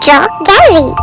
Draw Gallery.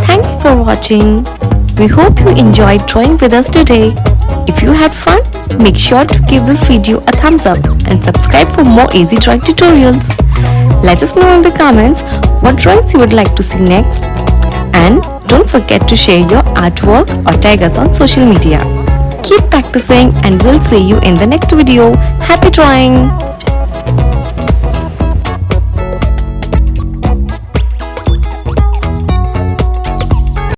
Thanks for watching. We hope you enjoyed drawing with us today. If you had fun, make sure to give this video a thumbs up and subscribe for more easy drawing tutorials. Let us know in the comments what drawings you would like to see next. And don't forget to share your artwork or tag us on social media. Keep practicing and we'll see you in the next video. Happy drawing!